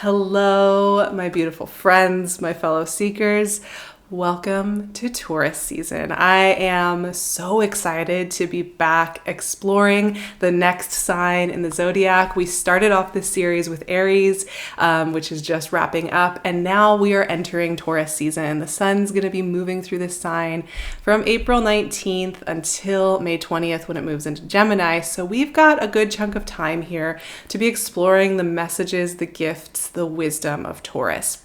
Hello, my beautiful friends, my fellow seekers. Welcome to Taurus season. I am so excited to be back exploring the next sign in the zodiac. We started off this series with Aries, which is just wrapping up, and now we are entering Taurus season. The sun's going to be moving through this sign from April 19th until May 20th when it moves into Gemini. So we've got a good chunk of time here to be exploring the messages, the gifts, the wisdom of Taurus.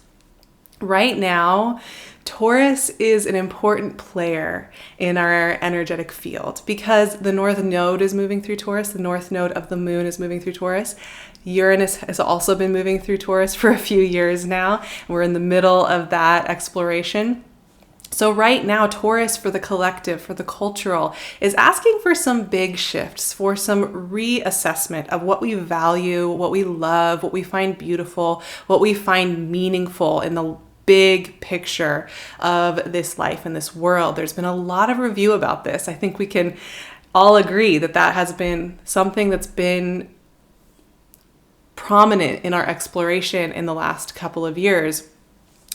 Right now, Taurus is an important player in our energetic field because the North Node is moving through Taurus. The North Node of the Moon is moving through Taurus. Uranus has also been moving through Taurus for a few years now. We're in the middle of that exploration. So right now, Taurus, for the collective, for the cultural, is asking for some big shifts, for some reassessment of what we value, what we love, what we find beautiful, what we find meaningful in the big picture of this life and this world. There's been a lot of review about this. I think we can all agree that that has been something that's been prominent in our exploration in the last couple of years.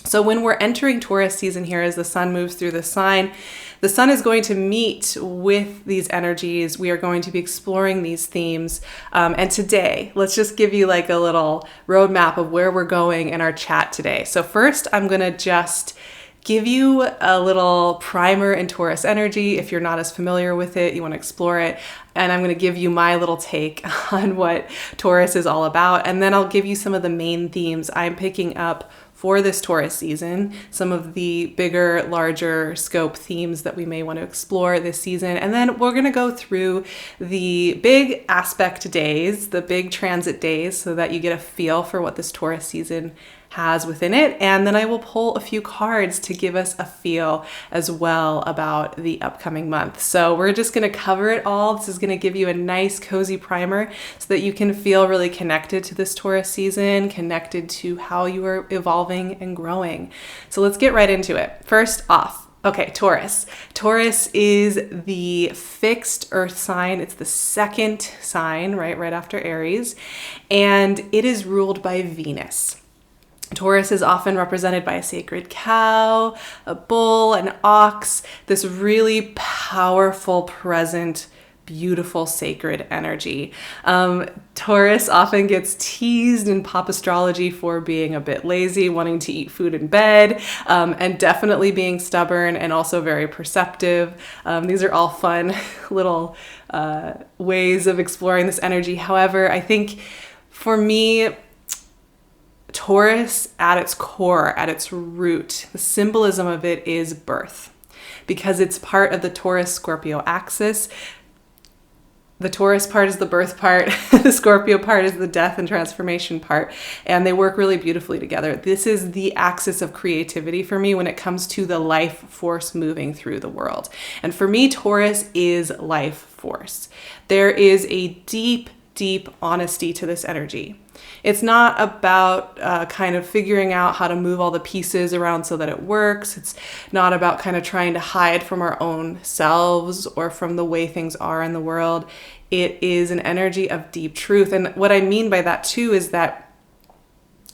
So when we're entering Taurus season here, as the sun moves through the sign, the sun is going to meet with these energies. We are going to be exploring these themes. And today, let's just give you like a little roadmap of where we're going in our chat today. So first, I'm going to just give you a little primer in Taurus energy. If you're not as familiar with it, you want to explore it. And I'm going to give you my little take on what Taurus is all about. And then I'll give you some of the main themes I'm picking up for this Taurus season, some of the bigger, larger scope themes that we may want to explore this season. And then we're going to go through the big aspect days, the big transit days, so that you get a feel for what this Taurus season has within it. And then I will pull a few cards to give us a feel as well about the upcoming month. So we're just going to cover it all. This is going to give you a nice cozy primer so that you can feel really connected to this Taurus season, connected to how you are evolving and growing. So let's get right into it. First off, okay, Taurus. Taurus is the fixed earth sign. It's the second sign, right after Aries, and it is ruled by Venus. Taurus is often represented by a sacred cow, a bull, an ox, this really powerful, present, beautiful, sacred energy. Taurus often gets teased in pop astrology for being a bit lazy, wanting to eat food in bed, and definitely being stubborn and also very perceptive. These are all fun little ways of exploring this energy. However, I think for me, Taurus at its core, at its root, the symbolism of it is birth because it's part of the Taurus-Scorpio axis. The Taurus part is the birth part, the Scorpio part is the death and transformation part, and they work really beautifully together. This is the axis of creativity for me when it comes to the life force moving through the world. And for me, Taurus is life force. There is a deep honesty to this energy. It's not about kind of figuring out how to move all the pieces around so that it works. It's not about kind of trying to hide from our own selves or from the way things are in the world. It is an energy of deep truth. And what I mean by that too is that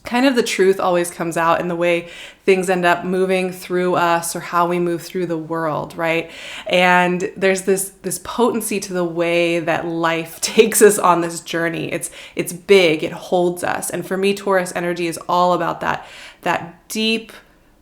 kind of the truth always comes out in the way things end up moving through us or how we move through the world, right? And there's this potency to the way that life takes us on this journey. It's big, it holds us. And for me, Taurus energy is all about that deep,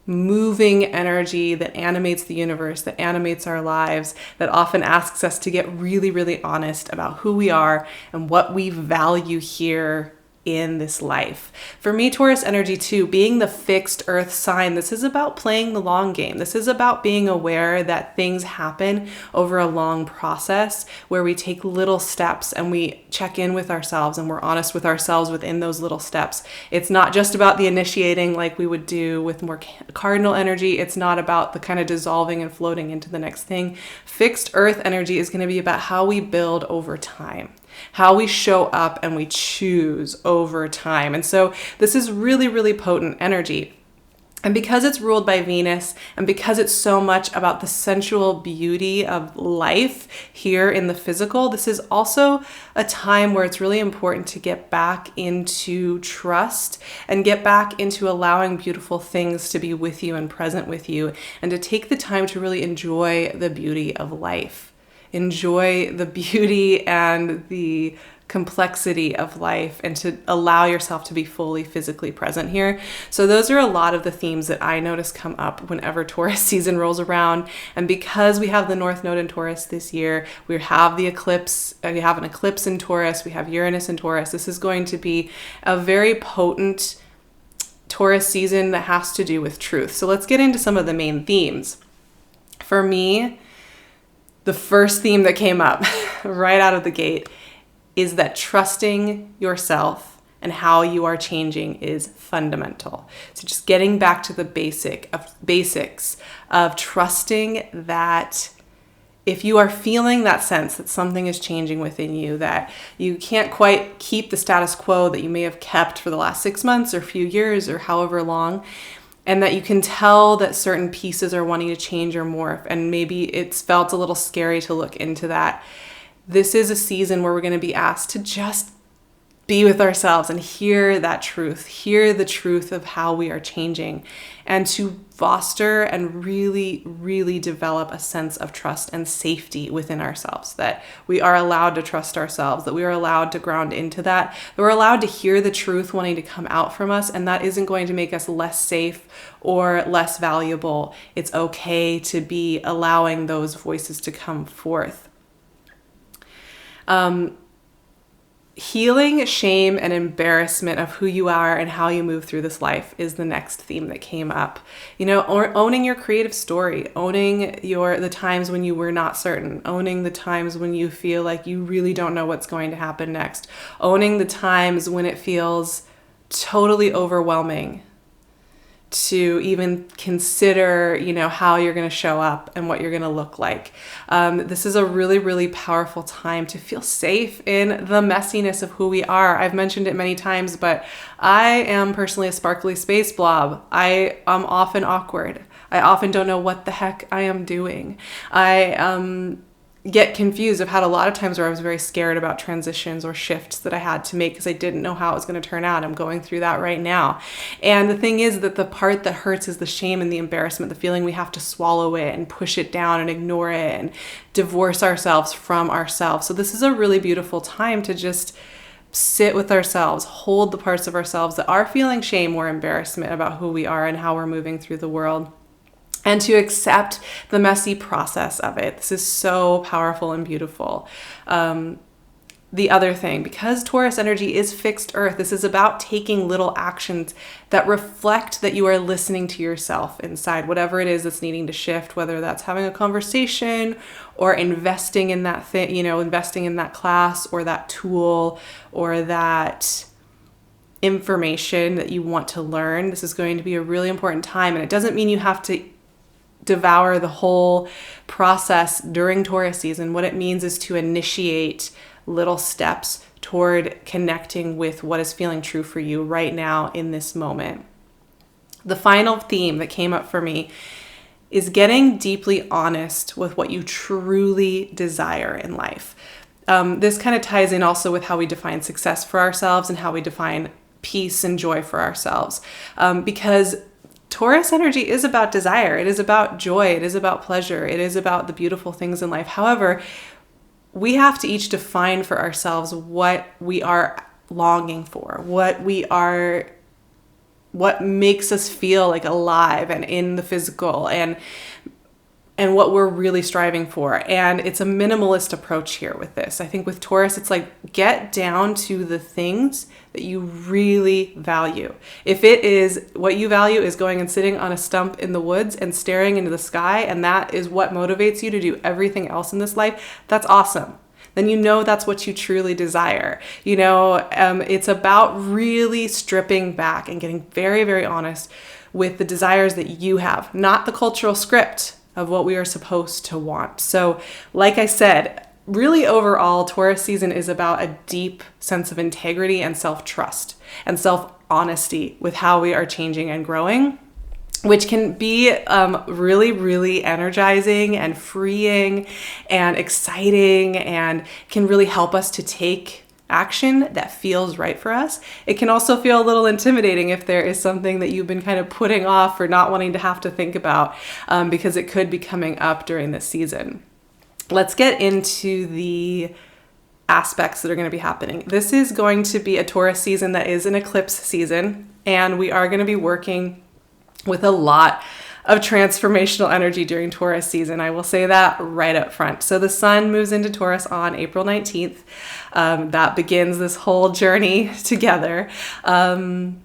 moving energy that animates the universe, that animates our lives, that often asks us to get really, really honest about who we are and what we value here in this life. For me, Taurus energy too, being the fixed earth sign, this is about playing the long game. This is about being aware that things happen over a long process where we take little steps and we check in with ourselves and we're honest with ourselves within those little steps. It's not just about the initiating like we would do with more cardinal energy. It's not about the kind of dissolving and floating into the next thing. Fixed earth energy is going to be about how we build over time, how we show up and we choose over time. And so this is really, really potent energy. And because it's ruled by Venus, and because it's so much about the sensual beauty of life here in the physical, this is also a time where it's really important to get back into trust and get back into allowing beautiful things to be with you and present with you, and to take the time to really enjoy the beauty of life. Enjoy the beauty and the complexity of life, and to allow yourself to be fully physically present here. So those are a lot of the themes that I notice come up whenever Taurus season rolls around. And because we have the North Node in Taurus this year, we have the eclipse, we have an eclipse in Taurus, we have Uranus in Taurus. This is going to be a very potent Taurus season that has to do with truth. So let's get into some of the main themes. For me, the first theme that came up right out of the gate is that trusting yourself and how you are changing is fundamental. So just getting back to the basics of trusting that if you are feeling that sense that something is changing within you, that you can't quite keep the status quo that you may have kept for the last 6 months or few years or however long, and that you can tell that certain pieces are wanting to change or morph, and maybe it's felt a little scary to look into that. This is a season where we're going to be asked to just be with ourselves and hear that truth, hear the truth of how we are changing, and to foster and really, really develop a sense of trust and safety within ourselves, that we are allowed to trust ourselves, that we are allowed to ground into that we're allowed to hear the truth wanting to come out from us, and that isn't going to make us less safe or less valuable. It's okay to be allowing those voices to come forth. Healing shame and embarrassment of who you are and how you move through this life is the next theme that came up. Or owning your creative story, owning the times when you were not certain, owning the times when you feel like you really don't know what's going to happen next, owning the times when it feels totally overwhelming to even consider, how you're going to show up and what you're going to look like. This is a really, really powerful time to feel safe in the messiness of who we are. I've mentioned it many times, but I am personally a sparkly space blob. I am often awkward. I often don't know what the heck I am doing. I get confused. I've had a lot of times where I was very scared about transitions or shifts that I had to make because I didn't know how it was going to turn out. I'm going through that right now. And the thing is that the part that hurts is the shame and the embarrassment, the feeling we have to swallow it and push it down and ignore it and divorce ourselves from ourselves. So this is a really beautiful time to just sit with ourselves, hold the parts of ourselves that are feeling shame or embarrassment about who we are and how we're moving through the world, and to accept the messy process of it. This is so powerful and beautiful. The other thing, because Taurus energy is fixed earth, this is about taking little actions that reflect that you are listening to yourself inside, whatever it is that's needing to shift, whether that's having a conversation or investing in that thing, investing in that class or that tool or that information that you want to learn. This is going to be a really important time, and it doesn't mean you have to devour the whole process during Taurus season. What it means is to initiate little steps toward connecting with what is feeling true for you right now in this moment. The final theme that came up for me is getting deeply honest with what you truly desire in life. This kind of ties in also with how we define success for ourselves and how we define peace and joy for ourselves. Because Taurus energy is about desire. It is about joy. It is about pleasure. It is about the beautiful things in life. However, we have to each define for ourselves what we are longing for, what makes us feel like alive and in the physical, and what we're really striving for. And it's a minimalist approach here with this. I think with Taurus, it's like, get down to the things that you really value. If it is what you value is going and sitting on a stump in the woods and staring into the sky, and that is what motivates you to do everything else in this life, that's awesome. Then that's what you truly desire. It's about really stripping back and getting very, very honest with the desires that you have, not the cultural script of what we are supposed to want. So, like I said, really overall, Taurus season is about a deep sense of integrity and self-trust and self-honesty with how we are changing and growing. which can be really, really energizing and freeing and exciting, and can really help us to take action that feels right for us. It can also feel a little intimidating if there is something that you've been kind of putting off or not wanting to have to think about, because it could be coming up during this season. Let's get into the aspects that are going to be happening. This is going to be a Taurus season that is an eclipse season, and we are going to be working with a lot of transformational energy during Taurus season. I will say that right up front. So the sun moves into Taurus on April 19th. That begins this whole journey together. And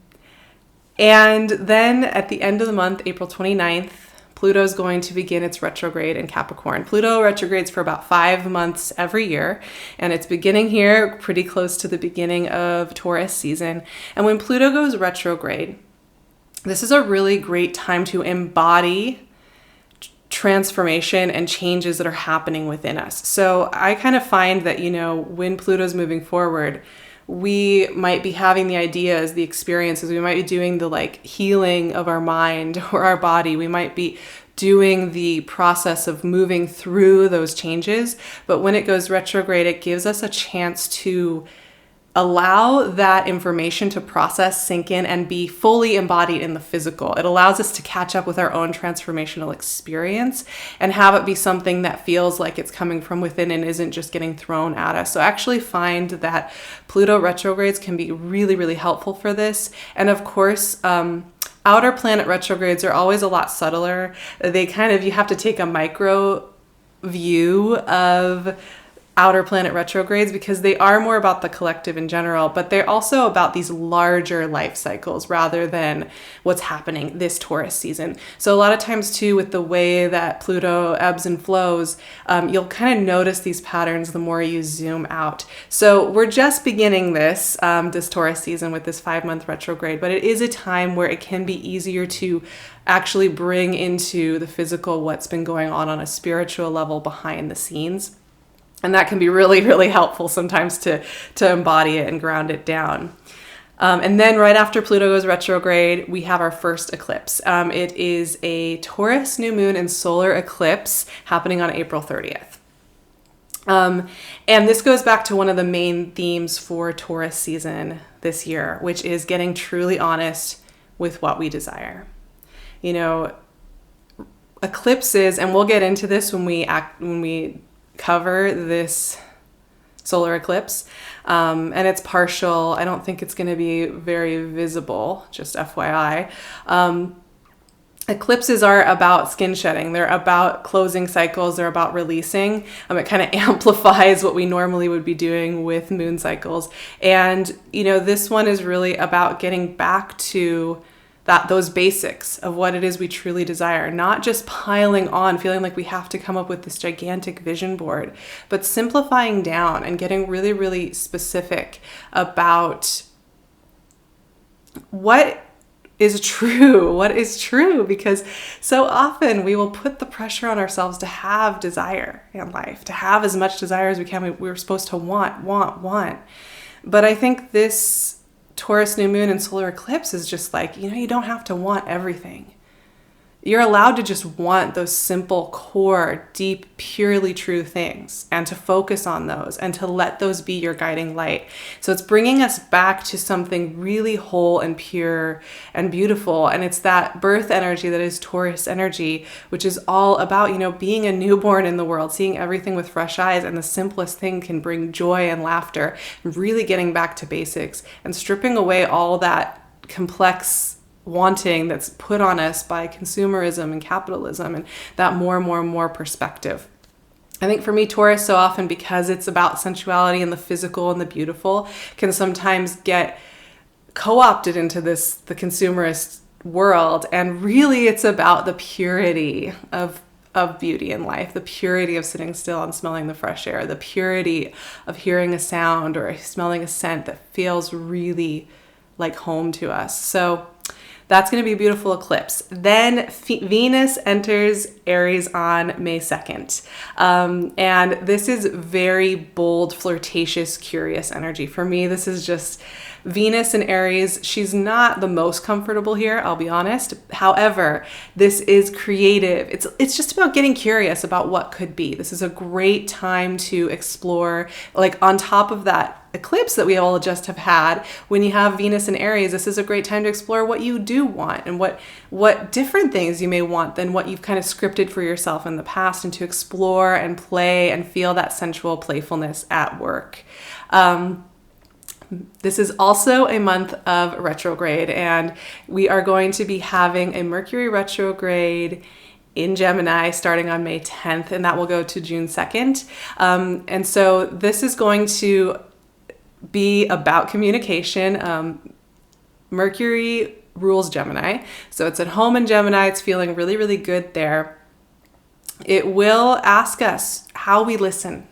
then at the end of the month, April 29th, Pluto is going to begin its retrograde in Capricorn. Pluto retrogrades for about 5 months every year, and it's beginning here pretty close to the beginning of Taurus season. And when Pluto goes retrograde, this is a really great time to embody transformation and changes that are happening within us. So I kind of find that, when Pluto's moving forward, we might be having the ideas, the experiences, we might be doing the healing of our mind or our body. We might be doing the process of moving through those changes. But when it goes retrograde, it gives us a chance to allow that information to process, sink in, and be fully embodied in the physical. It allows us to catch up with our own transformational experience and have it be something that feels like it's coming from within and isn't just getting thrown at us. So I actually find that Pluto retrogrades can be really, really helpful for this. And of course, outer planet retrogrades are always a lot subtler. You have to take a micro view of outer planet retrogrades because they are more about the collective in general, but they're also about these larger life cycles rather than what's happening this Taurus season. So a lot of times too, with the way that Pluto ebbs and flows, you'll kind of notice these patterns the more you zoom out. So we're just beginning this Taurus season with this 5-month retrograde, but it is a time where it can be easier to actually bring into the physical what's been going on a spiritual level behind the scenes. And that can be really, really helpful sometimes to embody it and ground it down. And then right after Pluto goes retrograde, we have our first eclipse. It is a Taurus new moon and solar eclipse happening on April 30th. And this goes back to one of the main themes for Taurus season this year, which is getting truly honest with what we desire. Eclipses, and we'll get into this when we cover this solar eclipse, and it's partial. I don't think it's going to be very visible, just FYI. Eclipses are about skin shedding. They're about closing cycles. They're about releasing. It kind of amplifies what we normally would be doing with moon cycles. And, this one is really about getting back to those basics of what it is we truly desire, not just piling on, feeling like we have to come up with this gigantic vision board, but simplifying down and getting really, really specific about what is true, because so often we will put the pressure on ourselves to have desire in life, to have as much desire as we can. We're supposed to want. But I think this Taurus new moon and solar eclipse is just you don't have to want everything. You're allowed to just want those simple, core, deep, purely true things, and to focus on those and to let those be your guiding light. So it's bringing us back to something really whole and pure and beautiful. And it's that birth energy that is Taurus energy, which is all about, being a newborn in the world, seeing everything with fresh eyes. And the simplest thing can bring joy and laughter, really getting back to basics and stripping away all that complex wanting that's put on us by consumerism and capitalism and that more perspective. I think for me, Taurus, so often, because it's about sensuality and the physical and the beautiful, can sometimes get co-opted into the consumerist world. And really it's about the purity of beauty in life, the purity of sitting still and smelling the fresh air, the purity of hearing a sound or smelling a scent that feels really like home to us. So that's going to be a beautiful eclipse. Then Venus enters Aries on May 2nd. And this is very bold, flirtatious, curious energy. For me, this is just Venus in Aries, she's not the most comfortable here, I'll be honest. However, this is creative. It's just about getting curious about what could be. This is a great time to explore, like on top of that eclipse that we all just have had. When you have Venus in Aries, this is a great time to explore what you do want and what different things you may want than what you've kind of scripted for yourself in the past, and to explore and play and feel that sensual playfulness at work. This is also a month of retrograde, and we are going to be having a Mercury retrograde in Gemini starting on May 10th, and that will go to June 2nd. And so this is going to be about communication. Mercury rules Gemini, so it's at home in Gemini. It's feeling really, really good there. It will ask us how we listen,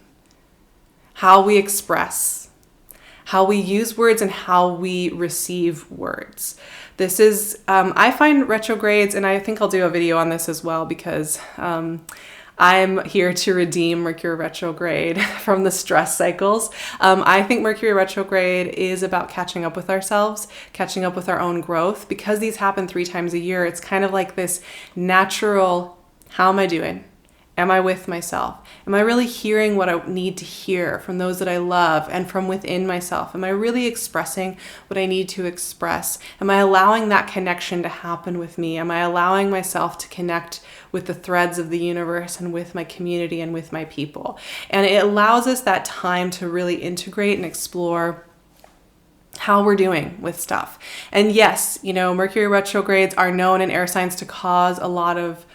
how we express, how we use words, and how we receive words. This is, I find retrogrades, and I think I'll do a video on this as well, because I'm here to redeem Mercury retrograde from the stress cycles. I think Mercury retrograde is about catching up with ourselves, catching up with our own growth. Because these happen 3 times a year, it's kind of like this natural, how am I doing? Am I with myself? Am I really hearing what I need to hear from those that I love and from within myself? Am I really expressing what I need to express? Am I allowing that connection to happen with me? Am I allowing myself to connect with the threads of the universe and with my community and with my people? And it allows us that time to really integrate and explore how we're doing with stuff. And yes, Mercury retrogrades are known in air signs to cause a lot of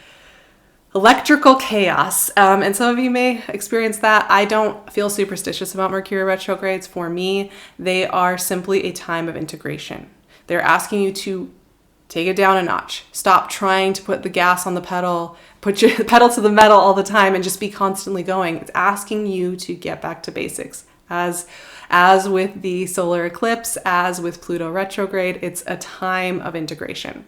electrical chaos. And some of you may experience that. I don't feel superstitious about Mercury retrogrades. For me, they are simply a time of integration. They're asking you to take it down a notch. Stop trying to put the gas on the pedal, put your pedal to the metal all the time and just be constantly going. It's asking you to get back to basics. As with the solar eclipse, as with Pluto retrograde, it's a time of integration.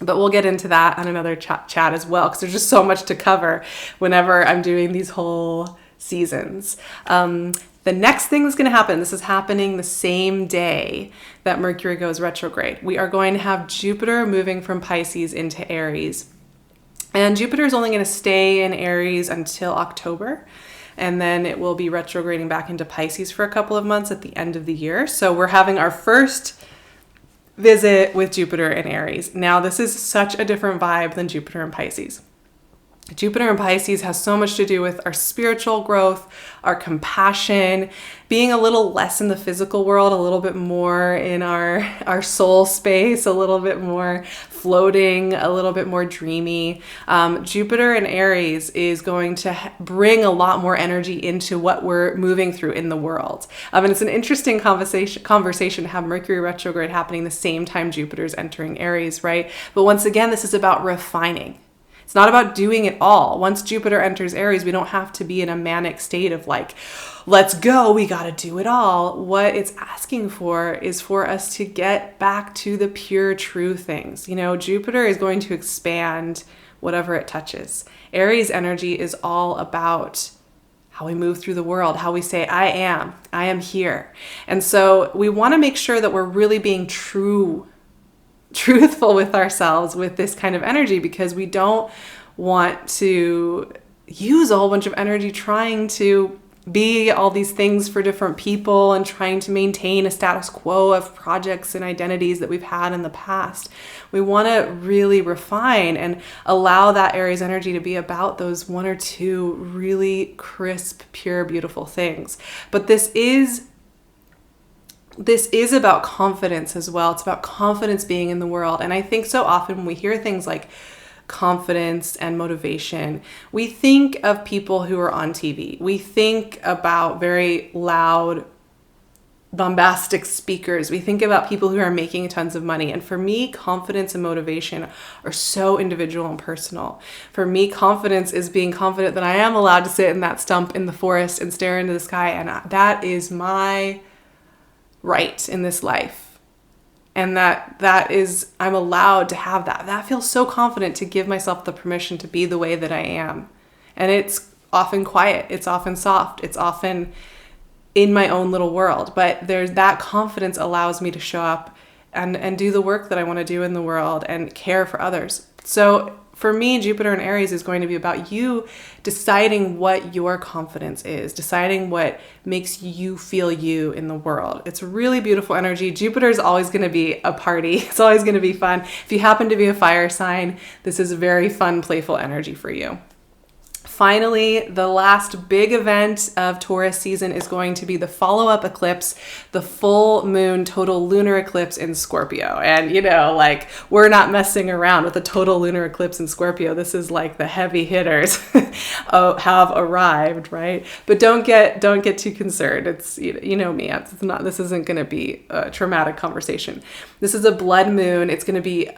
But we'll get into that on another chat as well, because there's just so much to cover whenever I'm doing these whole seasons. The next thing that's going to happen, this is happening the same day that Mercury goes retrograde. We are going to have Jupiter moving from Pisces into Aries. And Jupiter is only going to stay in Aries until October. And then it will be retrograding back into Pisces for a couple of months at the end of the year. So we're having our first visit with Jupiter in Aries. Now, this is such a different vibe than Jupiter in Pisces. Jupiter in Pisces has so much to do with our spiritual growth, our compassion, being a little less in the physical world, a little bit more in our soul space, a little bit more floating, a little bit more dreamy. Jupiter in Aries is going to bring a lot more energy into what we're moving through in the world. And it's an interesting conversation to have Mercury retrograde happening the same time Jupiter's entering Aries, right? But once again, this is about refining. It's not about doing it all. Once Jupiter enters Aries, we don't have to be in a manic state of like, let's go, we got to do it all. What it's asking for is for us to get back to the pure, true things. Jupiter is going to expand whatever it touches. Aries energy is all about how we move through the world, how we say, I am here. And so we want to make sure that we're really being truthful with ourselves with this kind of energy, because we don't want to use a whole bunch of energy trying to be all these things for different people and trying to maintain a status quo of projects and identities that we've had in the past. We want to really refine and allow that Aries energy to be about those 1 or 2 really crisp, pure, beautiful things. But this is about confidence as well. It's about confidence being in the world. And I think so often when we hear things like confidence and motivation, we think of people who are on TV. We think about very loud, bombastic speakers. We think about people who are making tons of money. And for me, confidence and motivation are so individual and personal. For me, confidence is being confident that I am allowed to sit in that stump in the forest and stare into the sky. And that is my right in this life, and that is, I'm allowed to have that. That feels so confident to give myself the permission to be the way that I am. And it's often quiet, it's often soft, it's often in my own little world. But there's that confidence allows me to show up and do the work that I want to do in the world and care for others. So for me, Jupiter in Aries is going to be about you deciding what your confidence is, deciding what makes you feel you in the world. It's a really beautiful energy. Jupiter is always going to be a party. It's always going to be fun. If you happen to be a fire sign, this is a very fun, playful energy for you. Finally, the last big event of Taurus season is going to be the follow-up eclipse, the full moon total lunar eclipse in Scorpio. And we're not messing around with a total lunar eclipse in Scorpio. This is like the heavy hitters have arrived, right? But don't get too concerned. It's me. It's not. This isn't going to be a traumatic conversation. This is a blood moon. It's going to be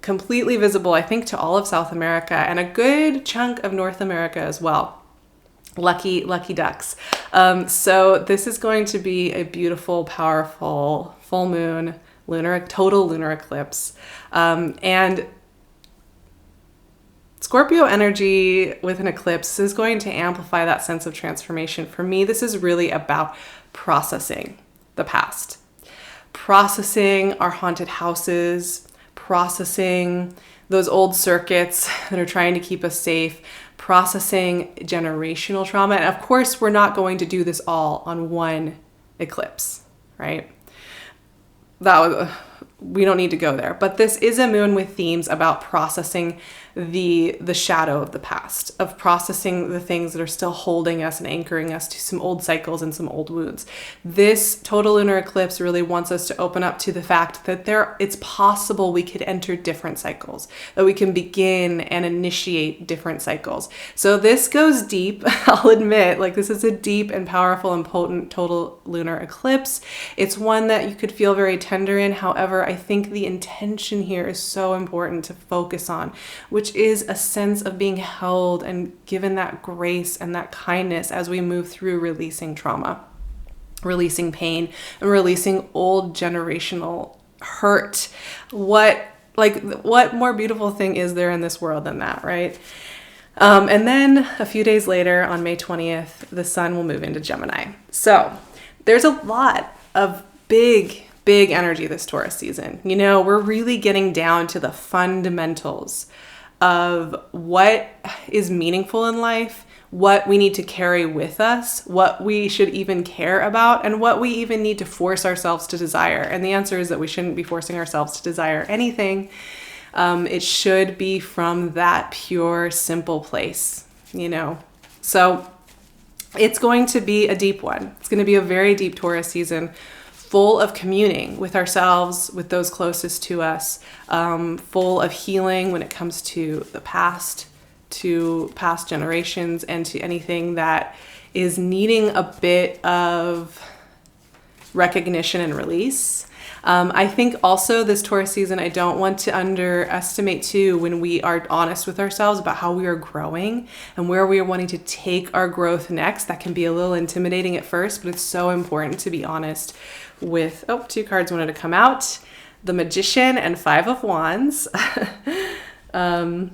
completely visible, I think, to all of South America and a good chunk of North America as well. Lucky ducks. So this is going to be a beautiful, powerful full moon total lunar eclipse. And Scorpio energy with an eclipse is going to amplify that sense of transformation. For me, this is really about processing the past, processing our haunted houses, processing those old circuits that are trying to keep us safe, processing generational trauma. And of course, we're not going to do this all on one eclipse, right? We don't need to go there. But this is a moon with themes about processing the shadow of the past, of processing the things that are still holding us and anchoring us to some old cycles and some old wounds. This total lunar eclipse really wants us to open up to the fact that it's possible we could enter different cycles, that we can begin and initiate different cycles. So this goes deep, I'll admit, this is a deep and powerful and potent total lunar eclipse. It's one that you could feel very tender in. However, I think the intention here is so important to focus on, which is a sense of being held and given that grace and that kindness as we move through releasing trauma, releasing pain, and releasing old generational hurt. What more beautiful thing is there in this world than that, right? And then a few days later, on May 20th, the sun will move into Gemini. So there's a lot of big energy this Taurus season. We're really getting down to the fundamentals of what is meaningful in life, what we need to carry with us, what we should even care about, and what we even need to force ourselves to desire. And the answer is that we shouldn't be forcing ourselves to desire anything. It should be from that pure, simple place, So it's going to be a deep one. It's going to be a very deep Taurus season, full of communing with ourselves, with those closest to us, full of healing when it comes to the past, to past generations, and to anything that is needing a bit of recognition and release. I think also this Taurus season, I don't want to underestimate too when we are honest with ourselves about how we are growing and where we are wanting to take our growth next. That can be a little intimidating at first, but it's so important to be honest with, two cards wanted to come out, the Magician and Five of Wands. I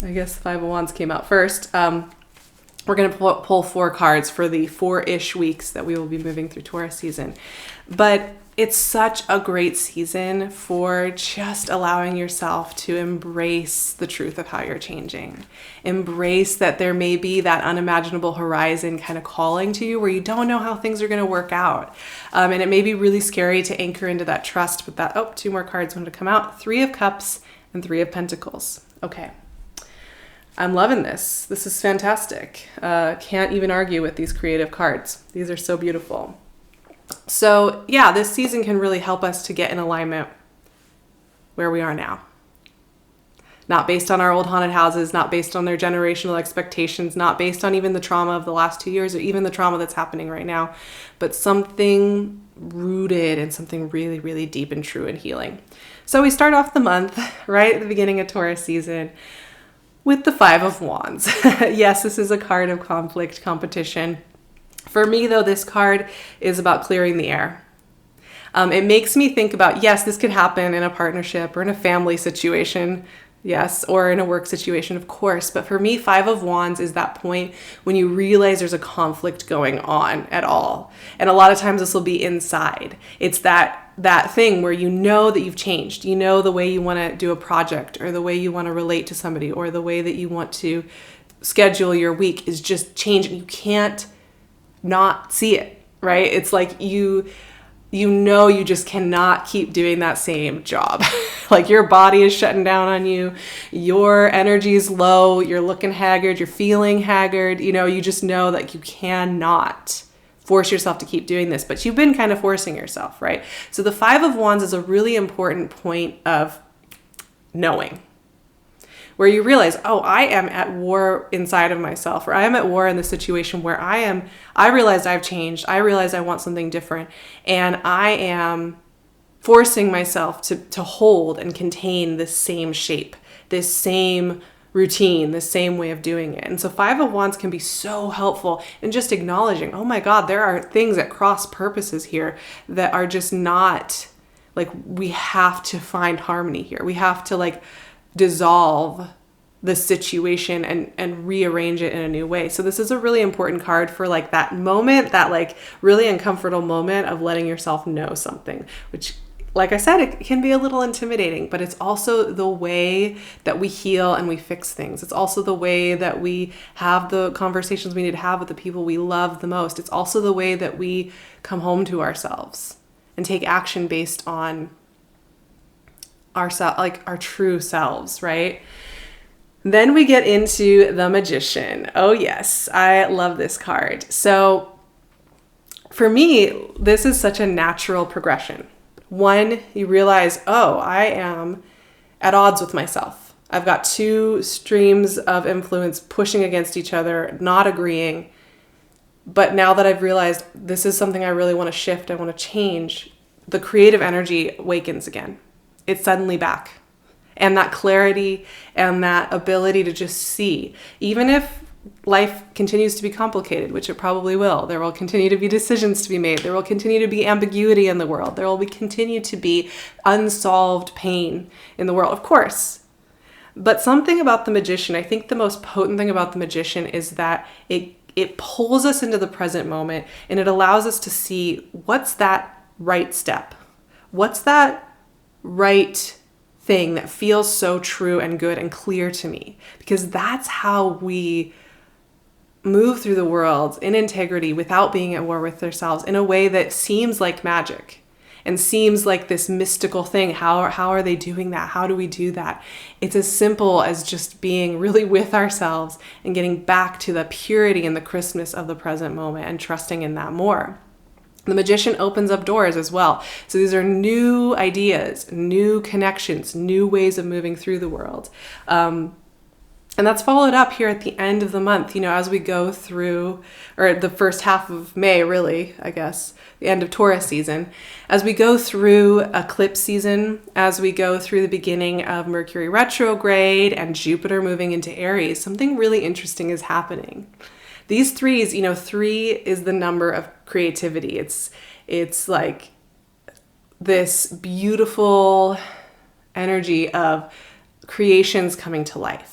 guess Five of Wands came out first. We're going to pull 4 cards for the 4-ish weeks that we will be moving through Taurus season. But it's such a great season for just allowing yourself to embrace the truth of how you're changing. Embrace that there may be that unimaginable horizon kind of calling to you where you don't know how things are going to work out. And it may be really scary to anchor into that trust, but 2 more cards wanted to come out. 3 of Cups and 3 of Pentacles. Okay. I'm loving this. This is fantastic. Can't even argue with these creative cards. These are so beautiful. So yeah, this season can really help us to get in alignment where we are now. Not based on our old haunted houses, not based on their generational expectations, not based on even the trauma of the last 2 years or even the trauma that's happening right now, but something rooted in something really, really deep and true and healing. So we start off the month right at the beginning of Taurus season with the Five of Wands. Yes, this is a card of conflict, competition. For me, though, this card is about clearing the air. It makes me think about, yes, this could happen in a partnership or in a family situation. Yes, or in a work situation, of course. But for me, Five of Wands is that point when you realize there's a conflict going on at all. And a lot of times this will be inside. It's that thing where you know that you've changed. You know the way you want to do a project, or the way you want to relate to somebody, or the way that you want to schedule your week is just changing. You can't not see it, right? It's like you just cannot keep doing that same job. Like your body is shutting down on you. Your energy is low. You're looking haggard. You're feeling haggard. You just know that you cannot force yourself to keep doing this, but you've been kind of forcing yourself, right? So the Five of Wands is a really important point of knowing, where you realize, oh, I am at war inside of myself, or I am at war in the situation where I realized I've changed. I realized I want something different. And I am forcing myself to hold and contain this same shape, this same routine, this same way of doing it. And so Five of Wands can be so helpful in just acknowledging, oh my God, there are things at cross purposes here that are just not, like, we have to find harmony here. We have to dissolve the situation and rearrange it in a new way. So this is a really important card for that moment, that really uncomfortable moment of letting yourself know something, which, like I said, it can be a little intimidating, but it's also the way that we heal and we fix things. It's also the way that we have the conversations we need to have with the people we love the most. It's also the way that we come home to ourselves and take action based on our true selves, right? Then we get into the Magician. Oh yes, I love this card. So for me, this is such a natural progression. One, you realize, oh, I am at odds with myself. I've got two streams of influence pushing against each other, not agreeing. But now that I've realized this is something I really want to shift, I want to change, the creative energy awakens again. It's suddenly back. And that clarity and that ability to just see, even if life continues to be complicated, which it probably will. There will continue to be decisions to be made. There will continue to be ambiguity in the world. There will continue to be unsolved pain in the world, of course. But something about the Magician, I think the most potent thing about the Magician is that it pulls us into the present moment, and it allows us to see what's that right step. What's that right thing that feels so true and good and clear to me? Because that's how we move through the world in integrity without being at war with ourselves, in a way that seems like magic and seems like this mystical thing. How are they doing that? How do we do that? It's as simple as just being really with ourselves and getting back to the purity and the crispness of the present moment and trusting in that more. The Magician opens up doors as well. So these are new ideas, new connections, new ways of moving through the world. And that's followed up here at the end of the month, as we go through, or the first half of May, really, I guess, the end of Taurus season, as we go through eclipse season, as we go through the beginning of Mercury retrograde and Jupiter moving into Aries, something really interesting is happening. These threes, 3 is the number of creativity. It's like this beautiful energy of creations coming to life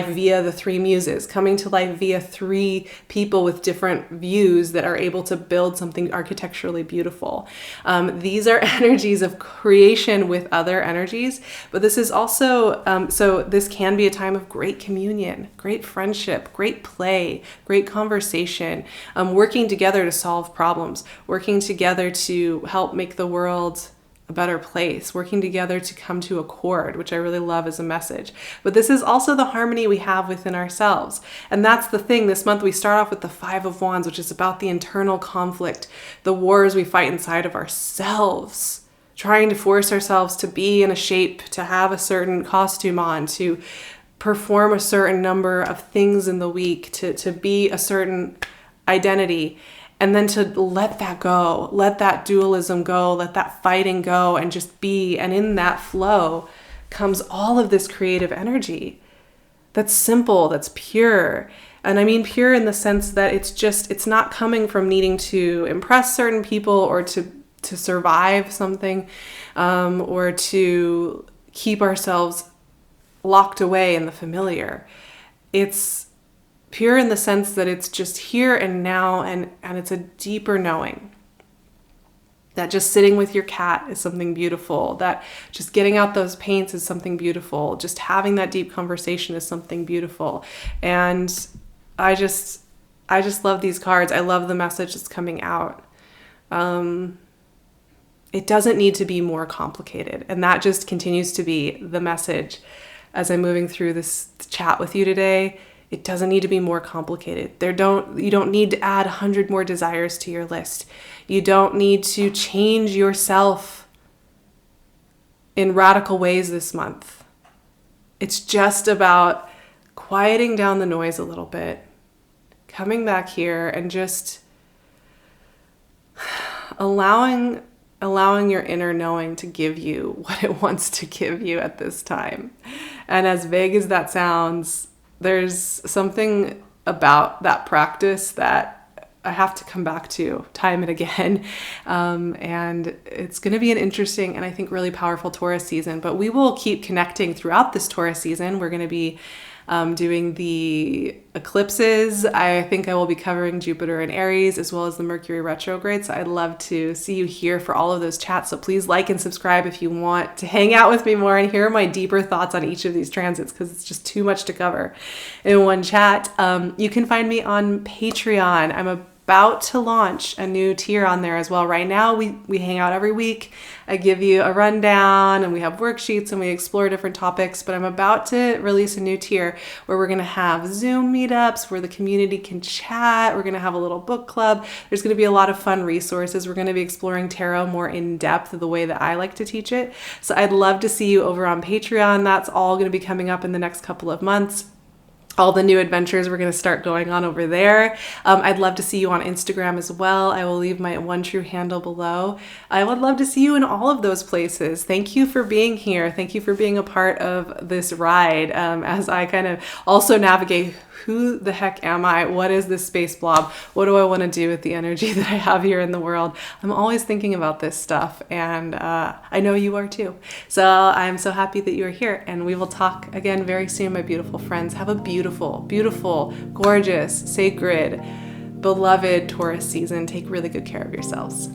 via the 3 muses, coming to life via 3 people with different views that are able to build something architecturally beautiful. These are energies of creation with other energies, but this is also, so this can be a time of great communion, great friendship, great play, great conversation, working together to solve problems, working together to help make the world a better place, working together to come to accord, which I really love as a message. But this is also the harmony we have within ourselves. And that's the thing. This month we start off with the Five of Wands, which is about the internal conflict, the wars we fight inside of ourselves, trying to force ourselves to be in a shape, to have a certain costume on, to perform a certain number of things in the week, to be a certain identity. And then to let that go, let that dualism go, let that fighting go and just be. And in that flow comes all of this creative energy that's simple, that's pure. And I mean pure in the sense that it's not coming from needing to impress certain people or to survive something, or to keep ourselves locked away in the familiar. It's pure in the sense that it's just here and now, and it's a deeper knowing. That just sitting with your cat is something beautiful. That just getting out those paints is something beautiful. Just having that deep conversation is something beautiful. And I just love these cards. I love the message that's coming out. It doesn't need to be more complicated. And that just continues to be the message as I'm moving through this chat with you today. It doesn't need to be more complicated. You don't need to add 100 more desires to your list. You don't need to change yourself in radical ways this month. It's just about quieting down the noise a little bit, coming back here and just allowing your inner knowing to give you what it wants to give you at this time. And as vague as that sounds, there's something about that practice that I have to come back to time and again. And it's going to be an interesting and I think really powerful Taurus season, but we will keep connecting throughout this Taurus season. We're going to be doing the eclipses. I think I will be covering Jupiter and Aries as well as the Mercury retrograde. So I'd love to see you here for all of those chats. So please like and subscribe if you want to hang out with me more and hear my deeper thoughts on each of these transits, because it's just too much to cover in one chat. You can find me on Patreon. I'm about to launch a new tier on there as well. Right now, we hang out every week. I give you a rundown and we have worksheets and we explore different topics, but I'm about to release a new tier where we're going to have Zoom meetups where the community can chat. We're going to have a little book club. There's going to be a lot of fun resources. We're going to be exploring tarot more in depth the way that I like to teach it. So I'd love to see you over on Patreon. That's all going to be coming up in the next couple of months. All the new adventures we're going to start going on over there. I'd love to see you on Instagram as well. I will leave my One True handle below. I would love to see you in all of those places. Thank you for being here. Thank you for being a part of this ride as I kind of also navigate who the heck am I? What is this space blob? What do I want to do with the energy that I have here in the world? I'm always thinking about this stuff, and I know you are too. So I'm so happy that you're here, and we will talk again very soon, my beautiful friends. Have a beautiful, beautiful, gorgeous, sacred, beloved Taurus season. Take really good care of yourselves.